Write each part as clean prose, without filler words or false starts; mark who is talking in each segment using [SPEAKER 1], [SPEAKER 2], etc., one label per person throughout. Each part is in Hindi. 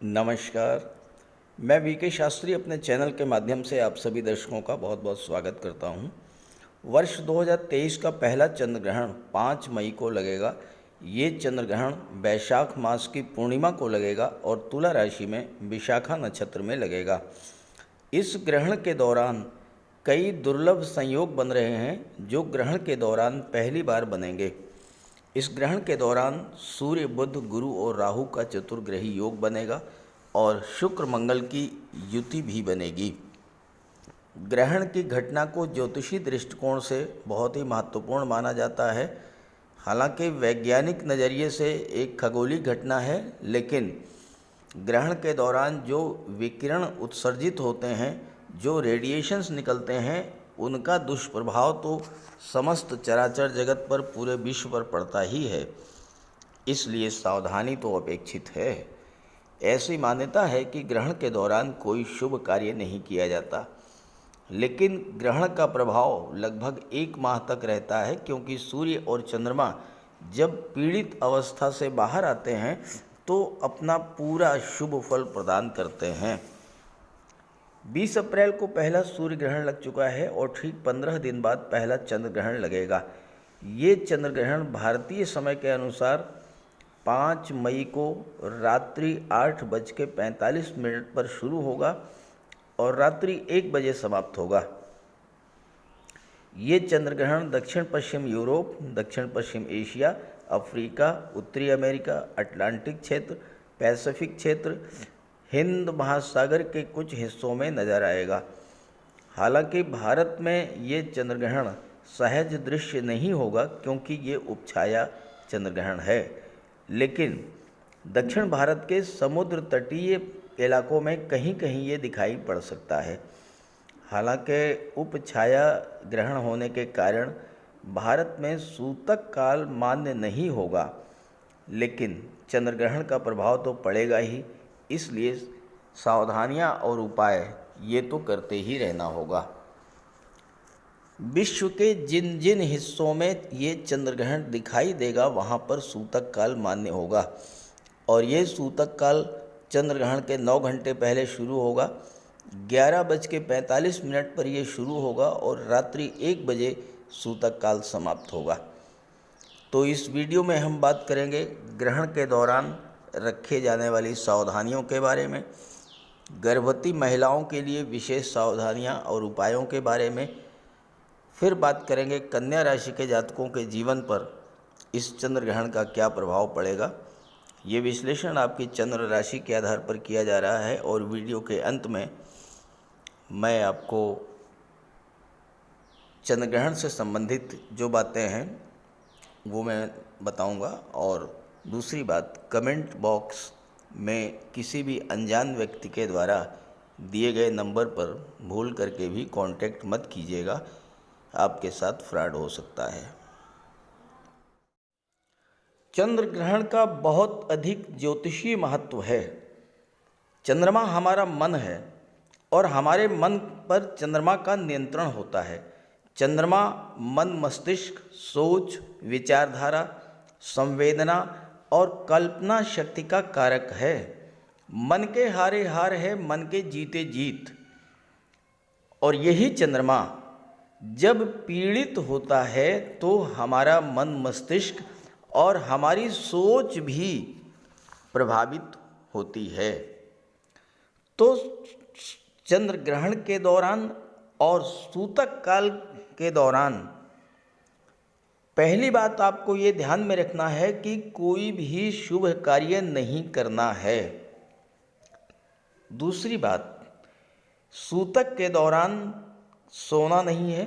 [SPEAKER 1] नमस्कार। मैं वीके शास्त्री अपने चैनल के माध्यम से आप सभी दर्शकों का बहुत बहुत स्वागत करता हूं। वर्ष 2023 का पहला चंद्र ग्रहण 5 मई को लगेगा। ये चंद्र ग्रहण वैशाख मास की पूर्णिमा को लगेगा और तुला राशि में विशाखा नक्षत्र में लगेगा। इस ग्रहण के दौरान कई दुर्लभ संयोग बन रहे हैं जो ग्रहण के दौरान पहली बार बनेंगे। इस ग्रहण के दौरान सूर्य, बुध, गुरु और राहु का चतुर्ग्रही योग बनेगा और शुक्र मंगल की युति भी बनेगी। ग्रहण की घटना को ज्योतिषी दृष्टिकोण से बहुत ही महत्वपूर्ण माना जाता है। हालांकि वैज्ञानिक नज़रिए से एक खगोलीय घटना है, लेकिन ग्रहण के दौरान जो विकिरण उत्सर्जित होते हैं, जो रेडिएशंस निकलते हैं, उनका दुष्प्रभाव तो समस्त चराचर जगत पर, पूरे विश्व पर पड़ता ही है। इसलिए सावधानी तो अपेक्षित है। ऐसी मान्यता है कि ग्रहण के दौरान कोई शुभ कार्य नहीं किया जाता, लेकिन ग्रहण का प्रभाव लगभग 1 माह तक रहता है, क्योंकि सूर्य और चंद्रमा जब पीड़ित अवस्था से बाहर आते हैं तो अपना पूरा शुभ फल प्रदान करते हैं। 20 अप्रैल को पहला सूर्य ग्रहण लग चुका है और ठीक 15 दिन बाद पहला चंद्र ग्रहण लगेगा। ये चंद्र ग्रहण भारतीय समय के अनुसार 5 मई को रात्रि 8:45 पर शुरू होगा और रात्रि 1 बजे समाप्त होगा। ये चंद्र ग्रहण दक्षिण पश्चिम यूरोप, दक्षिण पश्चिम एशिया, अफ्रीका, उत्तरी अमेरिका, अटलांटिक क्षेत्र, पैसिफिक क्षेत्र, हिंद महासागर के कुछ हिस्सों में नजर आएगा। हालांकि भारत में ये चंद्र ग्रहण सहज दृश्य नहीं होगा, क्योंकि ये उपछाया चंद्र ग्रहण है, लेकिन दक्षिण भारत के समुद्र तटीय इलाकों में कहीं कहीं ये दिखाई पड़ सकता है। हालांकि उपछाया ग्रहण होने के कारण भारत में सूतक काल मान्य नहीं होगा, लेकिन चंद्र ग्रहण का प्रभाव तो पड़ेगा ही। इसलिए सावधानियां और उपाय ये तो करते ही रहना होगा। विश्व के जिन जिन हिस्सों में ये चंद्र ग्रहण दिखाई देगा वहाँ पर सूतक काल मान्य होगा, और ये सूतक काल चंद्र ग्रहण के 9 घंटे पहले शुरू होगा। 11:45 पर यह शुरू होगा और रात्रि 1 बजे सूतक काल समाप्त होगा। तो इस वीडियो में हम बात करेंगे ग्रहण के दौरान रखे जाने वाली सावधानियों के बारे में, गर्भवती महिलाओं के लिए विशेष सावधानियां और उपायों के बारे में। फिर बात करेंगे कन्या राशि के जातकों के जीवन पर इस चंद्र ग्रहण का क्या प्रभाव पड़ेगा। ये विश्लेषण आपकी चंद्र राशि के आधार पर किया जा रहा है और वीडियो के अंत में मैं आपको चंद्र ग्रहण से संबंधित जो बातें हैं वो मैं बताऊंगा। और दूसरी बात, कमेंट बॉक्स में किसी भी अनजान व्यक्ति के द्वारा दिए गए नंबर पर भूल करके भी कांटेक्ट मत कीजिएगा, आपके साथ फ्रॉड हो सकता है। चंद्र ग्रहण का बहुत अधिक ज्योतिषीय महत्व है। चंद्रमा हमारा मन है और हमारे मन पर चंद्रमा का नियंत्रण होता है। चंद्रमा मन, मस्तिष्क, सोच, विचारधारा, संवेदना और कल्पना शक्ति का कारक है। मन के हारे हार है, मन के जीते जीत। और यही चंद्रमा जब पीड़ित होता है तो हमारा मन, मस्तिष्क और हमारी सोच भी प्रभावित होती है। तो चंद्र ग्रहण के दौरान और सूतक काल के दौरान पहली बात आपको ये ध्यान में रखना है कि कोई भी शुभ कार्य नहीं करना है। दूसरी बात, सूतक के दौरान सोना नहीं है,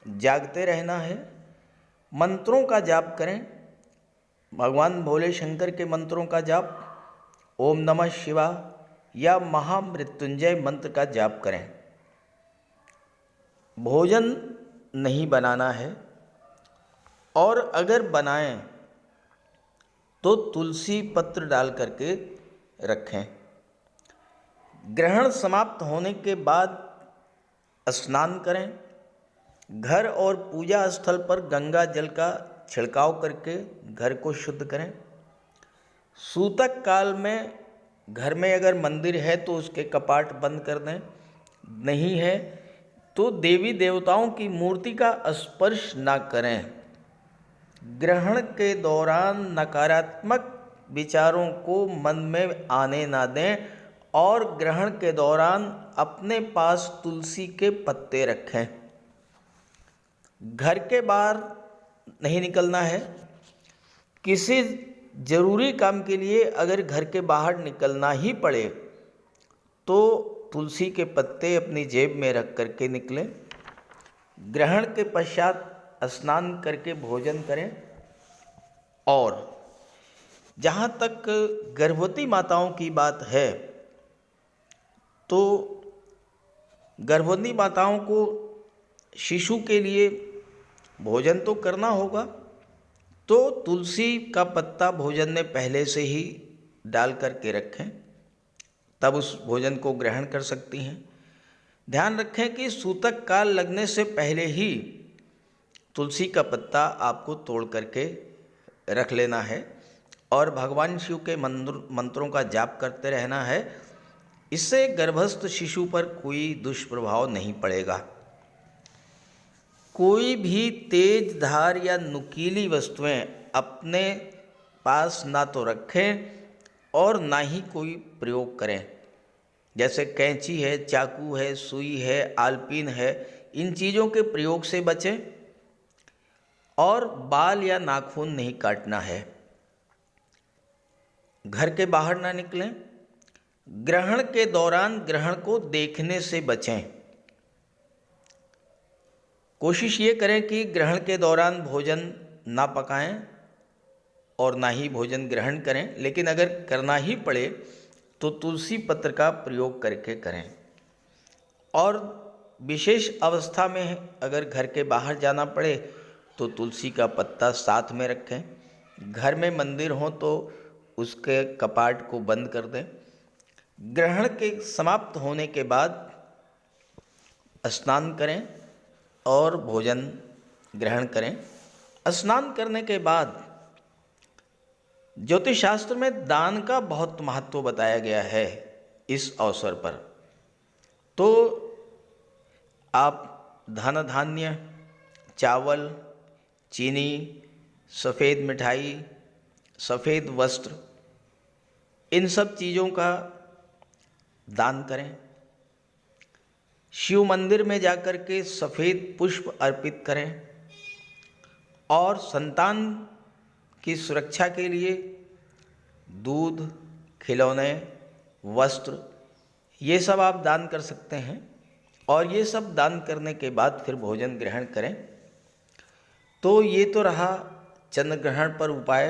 [SPEAKER 1] जागते रहना है। मंत्रों का जाप करें, भगवान भोले शंकर के मंत्रों का जाप, ओम नमः शिवाय या महामृत्युंजय मंत्र का जाप करें। भोजन नहीं बनाना है, और अगर बनाएं तो तुलसी पत्र डाल करके रखें। ग्रहण समाप्त होने के बाद स्नान करें। घर और पूजा स्थल पर गंगा जल का छिड़काव करके घर को शुद्ध करें। सूतक काल में घर में अगर मंदिर है तो उसके कपाट बंद कर दें, नहीं है तो देवी देवताओं की मूर्ति का स्पर्श ना करें। ग्रहण के दौरान नकारात्मक विचारों को मन में आने ना दें और ग्रहण के दौरान अपने पास तुलसी के पत्ते रखें। घर के बाहर नहीं निकलना है। किसी जरूरी काम के लिए अगर घर के बाहर निकलना ही पड़े तो तुलसी के पत्ते अपनी जेब में रख करके निकलें। ग्रहण के पश्चात स्नान करके भोजन करें। और जहाँ तक गर्भवती माताओं की बात है तो गर्भवती माताओं को शिशु के लिए भोजन तो करना होगा, तो तुलसी का पत्ता भोजन में पहले से ही डाल करके रखें, तब उस भोजन को ग्रहण कर सकती हैं। ध्यान रखें कि सूतक काल लगने से पहले ही तुलसी का पत्ता आपको तोड़ करके रख लेना है और भगवान शिव के मंत्रों का जाप करते रहना है। इससे गर्भस्थ शिशु पर कोई दुष्प्रभाव नहीं पड़ेगा। कोई भी तेज धार या नुकीली वस्तुएं अपने पास ना तो रखें और ना ही कोई प्रयोग करें। जैसे कैंची है, चाकू है, सुई है, आलपीन है, इन चीज़ों के प्रयोग से बचें। और बाल या नाखून नहीं काटना है। घर के बाहर ना निकलें। ग्रहण के दौरान ग्रहण को देखने से बचें। कोशिश ये करें कि ग्रहण के दौरान भोजन ना पकाएं और ना ही भोजन ग्रहण करें, लेकिन अगर करना ही पड़े तो तुलसी पत्र का प्रयोग करके करें। और विशेष अवस्था में अगर घर के बाहर जाना पड़े तो तुलसी का पत्ता साथ में रखें। घर में मंदिर हो तो उसके कपाट को बंद कर दें। ग्रहण के समाप्त होने के बाद स्नान करें और भोजन ग्रहण करें। स्नान करने के बाद ज्योतिष शास्त्र में दान का बहुत महत्व बताया गया है। इस अवसर पर तो आप धन धान्य, चावल, चीनी, सफ़ेद मिठाई, सफ़ेद वस्त्र, इन सब चीज़ों का दान करें। शिव मंदिर में जाकर के सफ़ेद पुष्प अर्पित करें और संतान की सुरक्षा के लिए दूध, खिलौने, वस्त्र, ये सब आप दान कर सकते हैं। और ये सब दान करने के बाद फिर भोजन ग्रहण करें। तो ये तो रहा चंद्र ग्रहण पर उपाय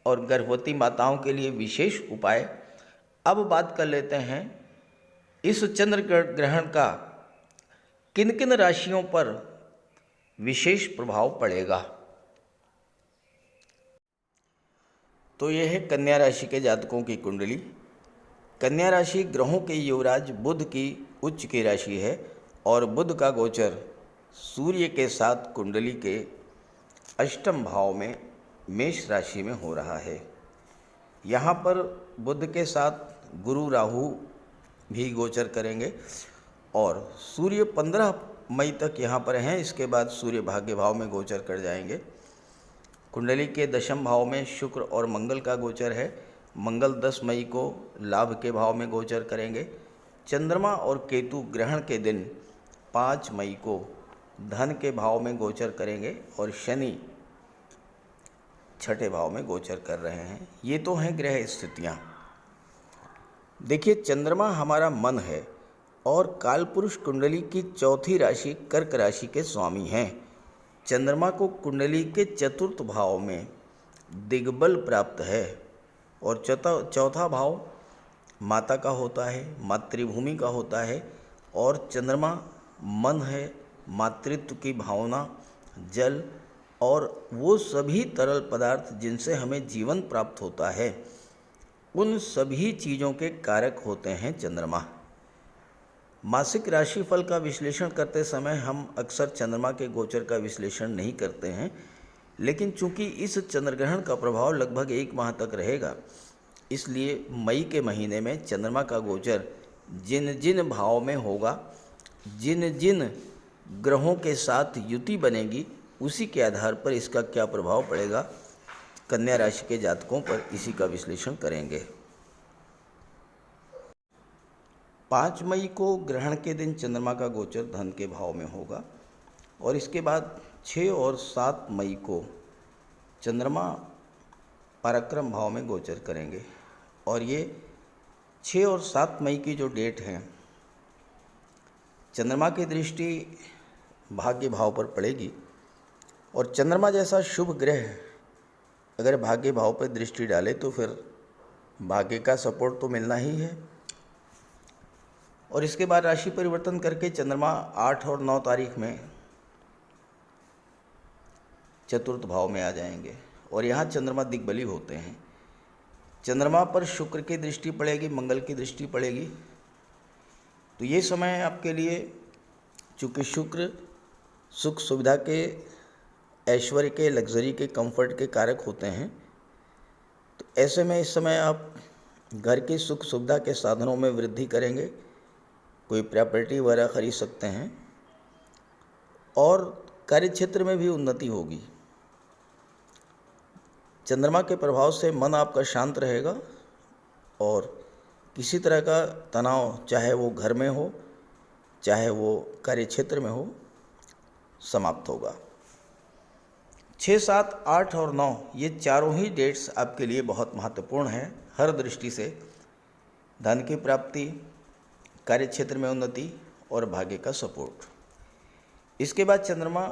[SPEAKER 1] और गर्भवती माताओं के लिए विशेष उपाय। अब बात कर लेते हैं इस चंद्र ग्रहण का किन किन राशियों पर विशेष प्रभाव पड़ेगा। तो यह है कन्या राशि के जातकों की कुंडली। कन्या राशि ग्रहों के युवराज बुध की उच्च की राशि है और बुध का गोचर सूर्य के साथ कुंडली के अष्टम भाव में मेष राशि में हो रहा है। यहाँ पर बुध के साथ गुरु राहु भी गोचर करेंगे और सूर्य 15 मई तक यहाँ पर हैं। इसके बाद सूर्य भाग्य भाव में गोचर कर जाएंगे। कुंडली के दशम भाव में शुक्र और मंगल का गोचर है। मंगल 10 मई को लाभ के भाव में गोचर करेंगे। चंद्रमा और केतु ग्रहण के दिन 5 मई को धन के भाव में गोचर करेंगे और शनि छठे भाव में गोचर कर रहे हैं। ये तो हैं ग्रह स्थितियाँ। देखिए, चंद्रमा हमारा मन है और कालपुरुष कुंडली की चौथी राशि कर्क राशि के स्वामी हैं। चंद्रमा को कुंडली के चतुर्थ भाव में दिग्बल प्राप्त है और चौथा भाव माता का होता है, मातृभूमि का होता है। और चंद्रमा मन है, मातृत्व की भावना, जल और वो सभी तरल पदार्थ जिनसे हमें जीवन प्राप्त होता है, उन सभी चीज़ों के कारक होते हैं चंद्रमा। मासिक राशिफल का विश्लेषण करते समय हम अक्सर चंद्रमा के गोचर का विश्लेषण नहीं करते हैं, लेकिन चूंकि इस चंद्रग्रहण का प्रभाव लगभग 1 माह तक रहेगा, इसलिए मई के महीने में चंद्रमा का गोचर जिन जिन भाव में होगा, जिन जिन ग्रहों के साथ युति बनेगी, उसी के आधार पर इसका क्या प्रभाव पड़ेगा कन्या राशि के जातकों पर, इसी का विश्लेषण करेंगे। 5 मई को ग्रहण के दिन चंद्रमा का गोचर धन के भाव में होगा और इसके बाद 6 और 7 मई को चंद्रमा पराक्रम भाव में गोचर करेंगे और ये 6 और 7 मई की जो डेट हैं, चंद्रमा की दृष्टि भाग्य भाव पर पड़ेगी और चंद्रमा जैसा शुभ ग्रह अगर भाग्य भाव पर दृष्टि डाले तो फिर भाग्य का सपोर्ट तो मिलना ही है। और इसके बाद राशि परिवर्तन करके चंद्रमा 8 और 9 तारीख में चतुर्थ भाव में आ जाएंगे और यहाँ चंद्रमा दिग्बली होते हैं। चंद्रमा पर शुक्र की दृष्टि पड़ेगी, मंगल की दृष्टि पड़ेगी, तो ये समय आपके लिए, चूँकि शुक्र सुख सुविधा के, ऐश्वर्य के, लग्जरी के, कंफर्ट के कारक होते हैं, तो ऐसे में इस समय आप घर की सुख सुविधा के साधनों में वृद्धि करेंगे, कोई प्रॉपर्टी वगैरह खरीद सकते हैं और कार्य क्षेत्र में भी उन्नति होगी। चंद्रमा के प्रभाव से मन आपका शांत रहेगा और किसी तरह का तनाव, चाहे वो घर में हो चाहे वो कार्य क्षेत्र में हो, समाप्त होगा। 6, 7, 8 और 9 ये चारों ही डेट्स आपके लिए बहुत महत्वपूर्ण हैं हर दृष्टि से। धन की प्राप्ति, कार्य क्षेत्र में उन्नति और भाग्य का सपोर्ट। इसके बाद चंद्रमा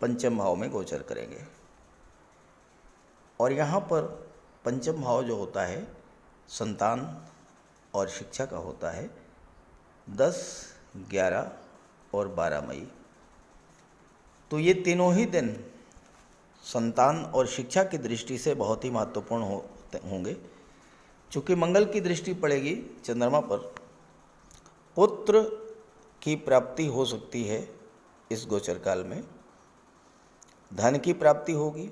[SPEAKER 1] पंचम भाव में गोचर करेंगे और यहाँ पर पंचम भाव जो होता है संतान और शिक्षा का होता है 10, 11 और 12 मई। तो ये तीनों ही दिन संतान और शिक्षा की दृष्टि से बहुत ही महत्वपूर्ण होंगे। चूँकि मंगल की दृष्टि पड़ेगी चंद्रमा पर, पुत्र की प्राप्ति हो सकती है इस गोचर काल में, धन की प्राप्ति होगी।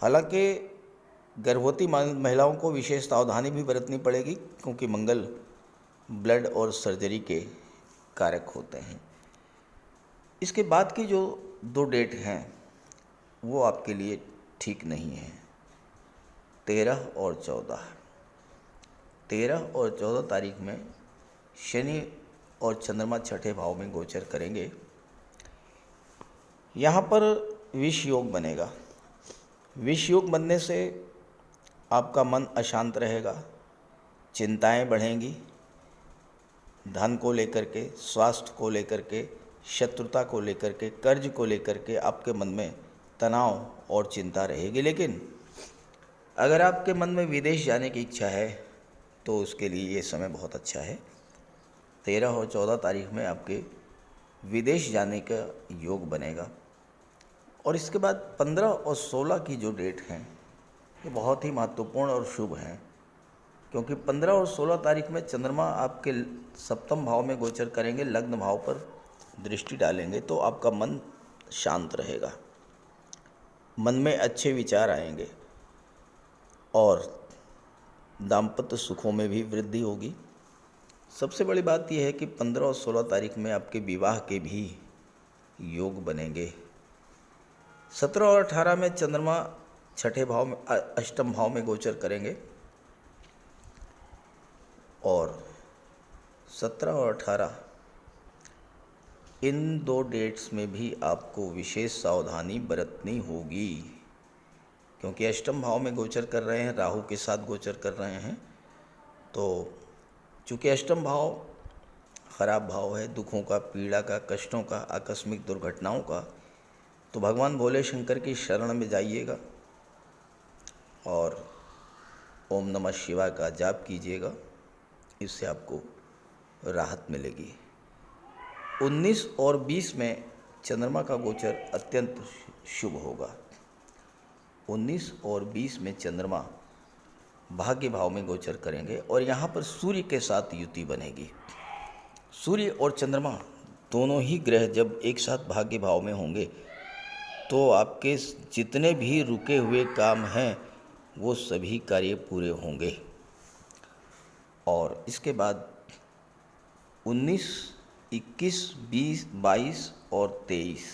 [SPEAKER 1] हालांकि गर्भवती महिलाओं को विशेष सावधानी भी बरतनी पड़ेगी क्योंकि मंगल ब्लड और सर्जरी के कारक होते हैं। इसके बाद की जो 2 डेट हैं वो आपके लिए ठीक नहीं है। 13 और 14 तारीख में शनि और चंद्रमा छठे भाव में गोचर करेंगे। यहाँ पर विष योग बनेगा। विष योग बनने से आपका मन अशांत रहेगा, चिंताएं बढ़ेंगी, धन को लेकर के, स्वास्थ्य को लेकर के, शत्रुता को लेकर के, कर्ज को लेकर के आपके मन में तनाव और चिंता रहेगी। लेकिन अगर आपके मन में विदेश जाने की इच्छा है तो उसके लिए ये समय बहुत अच्छा है। 13 और 14 तारीख में आपके विदेश जाने का योग बनेगा और इसके बाद 15 और 16 की जो डेट हैं ये बहुत ही महत्वपूर्ण और शुभ हैं क्योंकि 15 और 16 तारीख में चंद्रमा आपके सप्तम भाव में गोचर करेंगे, लग्न भाव पर दृष्टि डालेंगे, तो आपका मन शांत रहेगा, मन में अच्छे विचार आएंगे और दाम्पत्य सुखों में भी वृद्धि होगी। सबसे बड़ी बात यह है कि 15 और 16 तारीख में आपके विवाह के भी योग बनेंगे। 17 और 18 में चंद्रमा छठे भाव में, अष्टम भाव में गोचर करेंगे और 17 और 18 इन 2 डेट्स में भी आपको विशेष सावधानी बरतनी होगी क्योंकि अष्टम भाव में गोचर कर रहे हैं, राहु के साथ गोचर कर रहे हैं। तो चूँकि अष्टम भाव खराब भाव है, दुखों का, पीड़ा का, कष्टों का, आकस्मिक दुर्घटनाओं का, तो भगवान भोले शंकर की शरण में जाइएगा और ओम नमः शिवाय का जाप कीजिएगा, इससे आपको राहत मिलेगी। 19 और 20 में चंद्रमा का गोचर अत्यंत शुभ होगा। 19 और 20 में चंद्रमा भाग्य भाव में गोचर करेंगे और यहाँ पर सूर्य के साथ युति बनेगी। सूर्य और चंद्रमा दोनों ही ग्रह जब एक साथ भाग्य भाव में होंगे तो आपके जितने भी रुके हुए काम हैं वो सभी कार्य पूरे होंगे। और इसके बाद 19, 21, 20, 22 और 23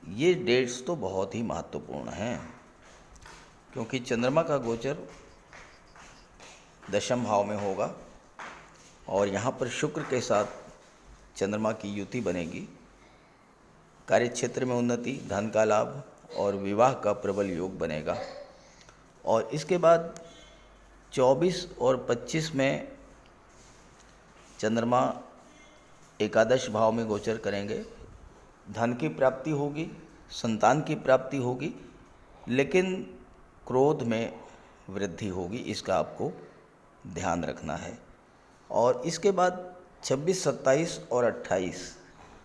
[SPEAKER 1] ये डेट्स तो बहुत ही महत्वपूर्ण हैं, क्योंकि चंद्रमा का गोचर दशम भाव में होगा और यहाँ पर शुक्र के साथ चंद्रमा की युति बनेगी। कार्यक्षेत्र में उन्नति, धन का लाभ और विवाह का प्रबल योग बनेगा। और इसके बाद 24 और 25 में चंद्रमा एकादश भाव में गोचर करेंगे। धन की प्राप्ति होगी, संतान की प्राप्ति होगी, लेकिन क्रोध में वृद्धि होगी, इसका आपको ध्यान रखना है। और इसके बाद 26, 27 और 28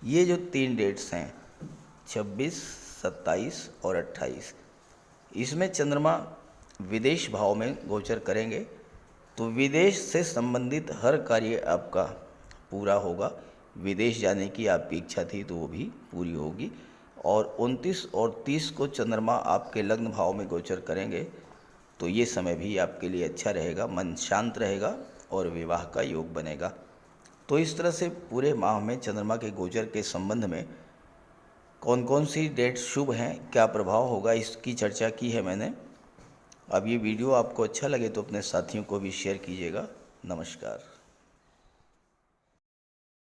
[SPEAKER 1] ये जो 3 डेट्स हैं, 26, 27 और 28, इसमें चंद्रमा विदेश भाव में गोचर करेंगे। तो विदेश से संबंधित हर कार्य आपका पूरा होगा। विदेश जाने की आपकी इच्छा थी तो वो भी पूरी होगी। और 29 और 30 को चंद्रमा आपके लग्न भाव में गोचर करेंगे, तो ये समय भी आपके लिए अच्छा रहेगा, मन शांत रहेगा और विवाह का योग बनेगा। तो इस तरह से पूरे माह में चंद्रमा के गोचर के संबंध में कौन कौन सी डेट्स शुभ हैं, क्या प्रभाव होगा, इसकी चर्चा की है मैंने। अब ये वीडियो आपको अच्छा लगे तो अपने साथियों को भी शेयर कीजिएगा। नमस्कार।